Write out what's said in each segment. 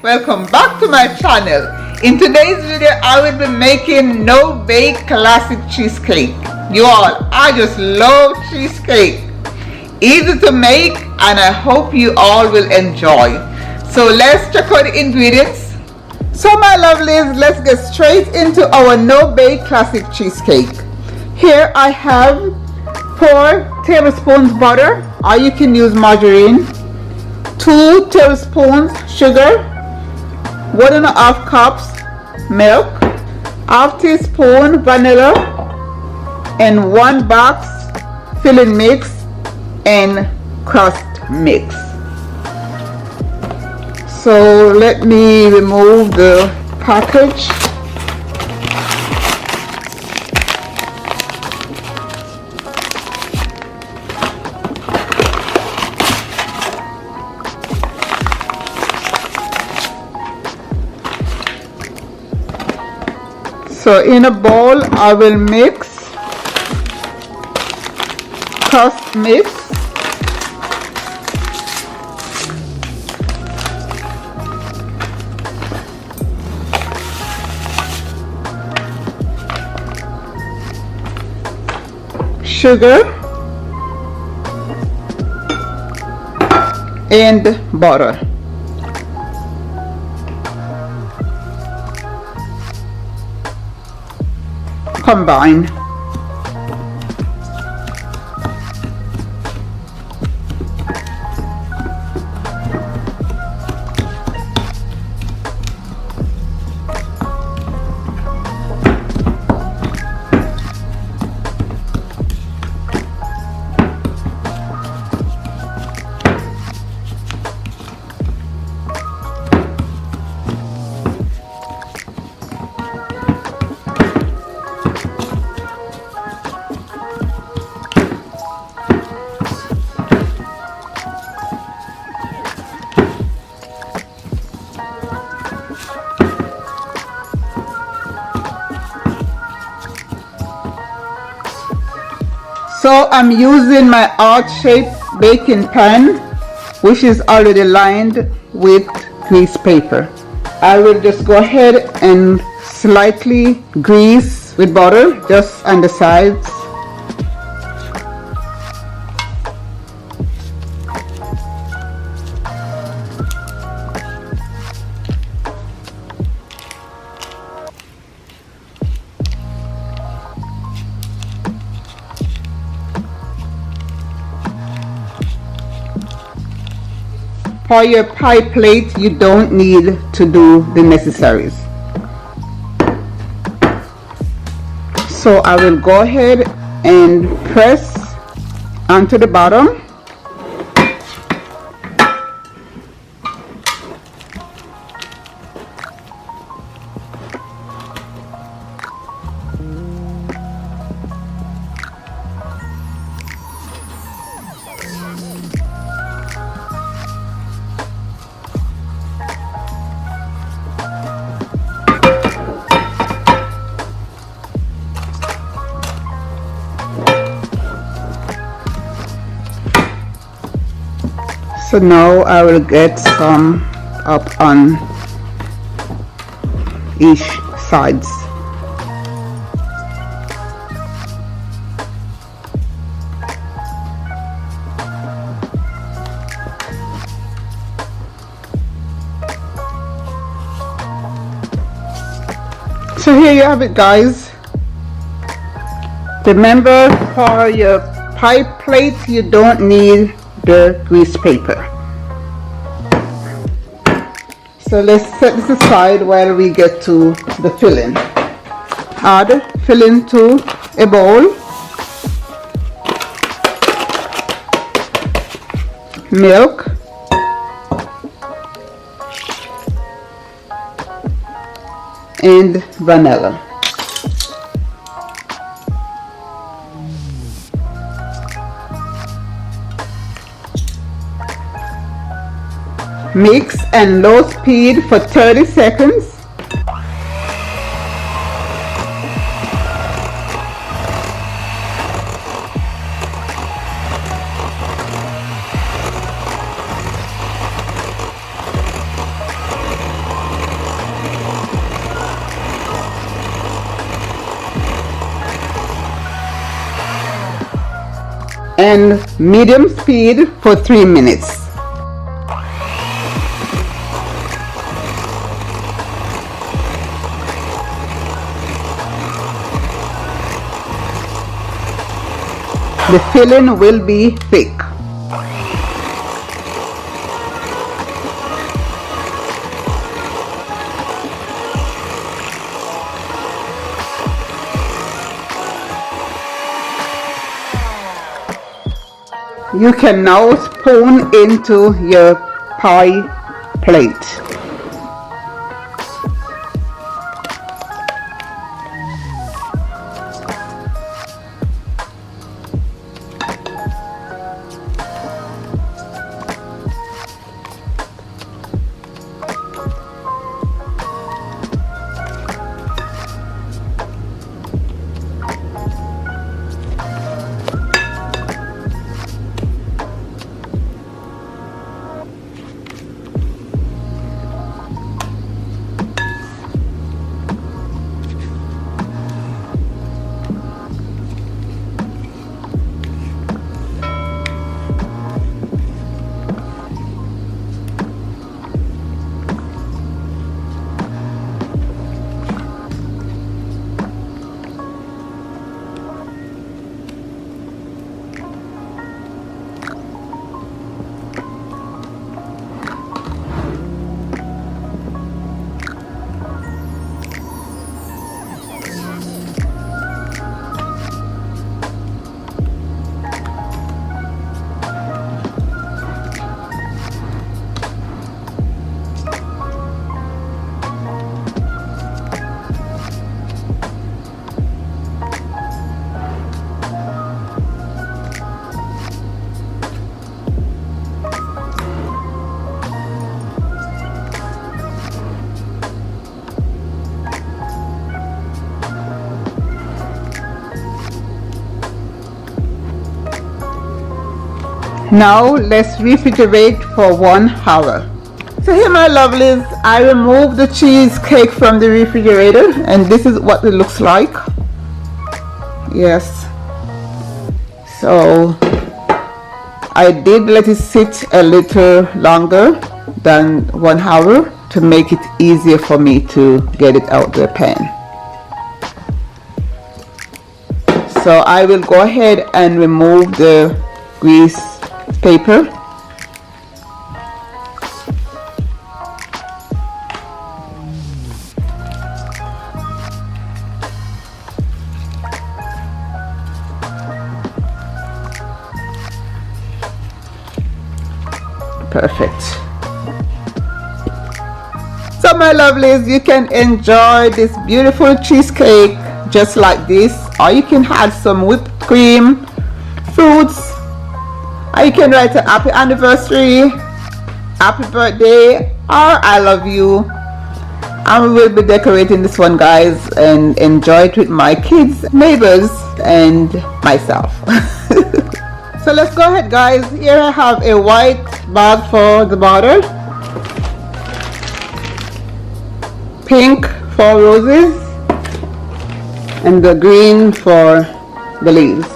Welcome back to my channel. In today's video I will be making no bake classic cheesecake. You all, I just love cheesecake. Easy to make and I hope you all will enjoy. So let's check out the ingredients. So my lovelies, let's get straight into our no bake classic cheesecake. Here I have 4 tablespoons butter, or you can use margarine, 2 tablespoons sugar, 1.5 cups milk, half teaspoon vanilla, and 1 box filling mix and crust mix. So let me remove the package. So in a bowl I will mix crust mix, sugar and butter. Combine. So I'm using my heart-shaped baking pan, which is already lined with grease paper. I will just go ahead and slightly grease with butter just on the sides. For your pie plate, you don't need to do the necessaries. So I will go ahead and press onto the bottom. So now I will get some up on each sides. So here you have it, guys. Remember, for your pie plate you don't need the grease paper. So let's set this aside while we get to the filling. Add filling to a bowl. Milk. And vanilla. Mix and low speed for 30 seconds. and medium speed for 3 minutes. The filling will be thick. You can now spoon into your pie plate. Now let's refrigerate for 1 hour. So here, my lovelies, I removed the cheesecake from the refrigerator and this is what it looks like. Yes, so I did let it sit a little longer than 1 hour to make it easier for me to get it out the pan. So I will go ahead and remove the grease paper. Perfect. So my lovelies, you can enjoy this beautiful cheesecake just like this, or you can add some whipped cream, fruits, or you can write a happy anniversary, happy birthday, or I love you. And we will be decorating this one, guys, and enjoy it with my kids, neighbors, and myself. So let's go ahead, guys. Here I have a white bag for the border, pink for roses, and the green for the leaves.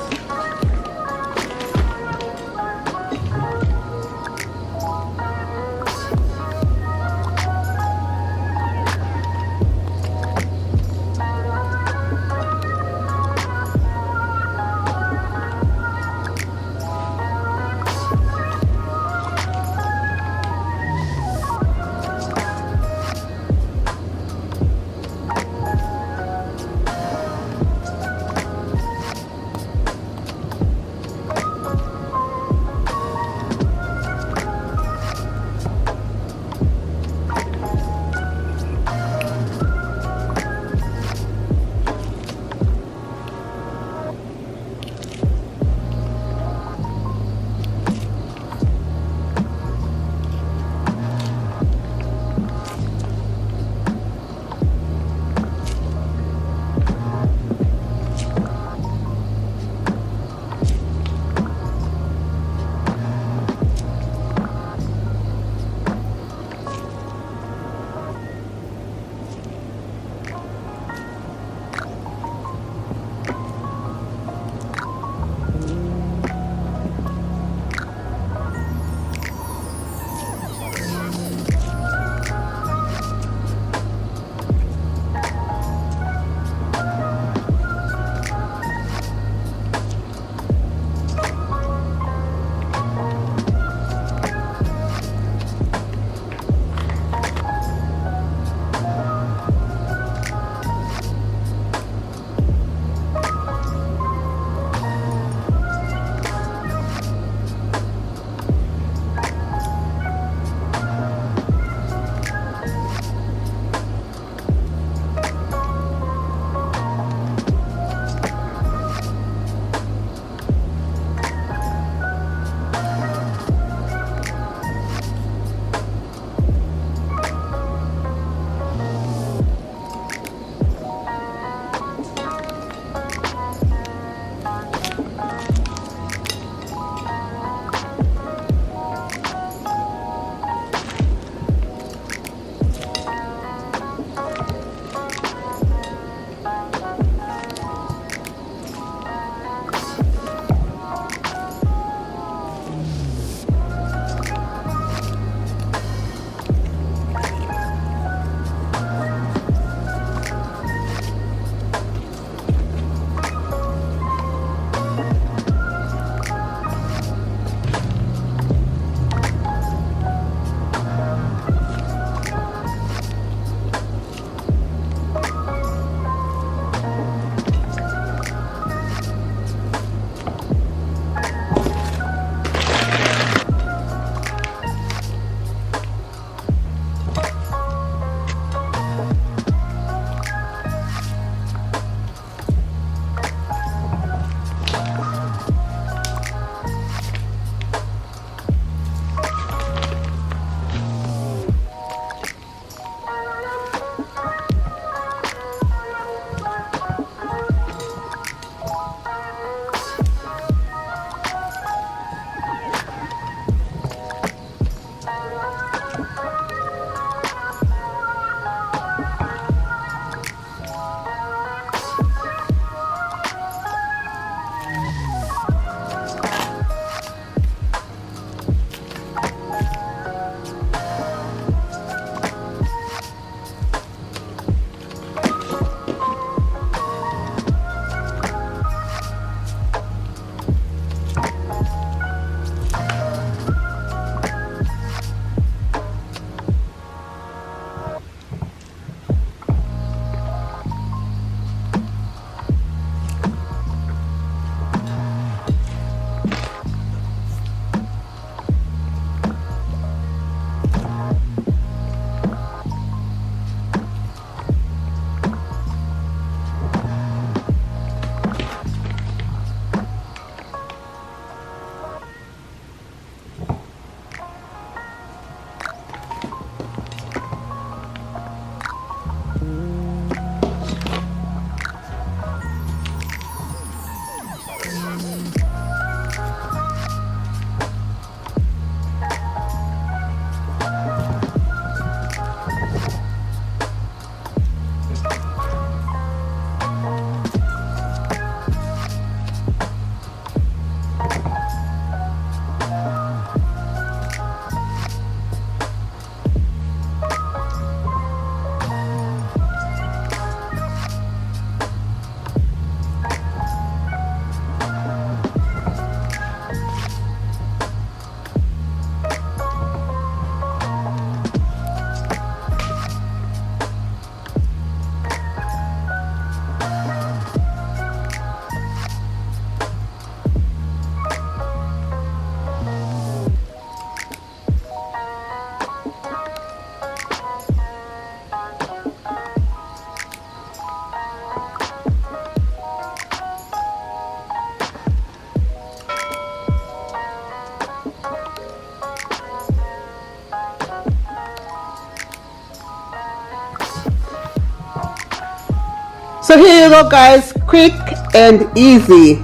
So here you go guys, quick and easy.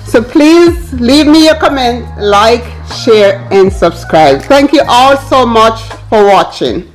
So please leave me a comment, like, share and subscribe. Thank you all so much for watching.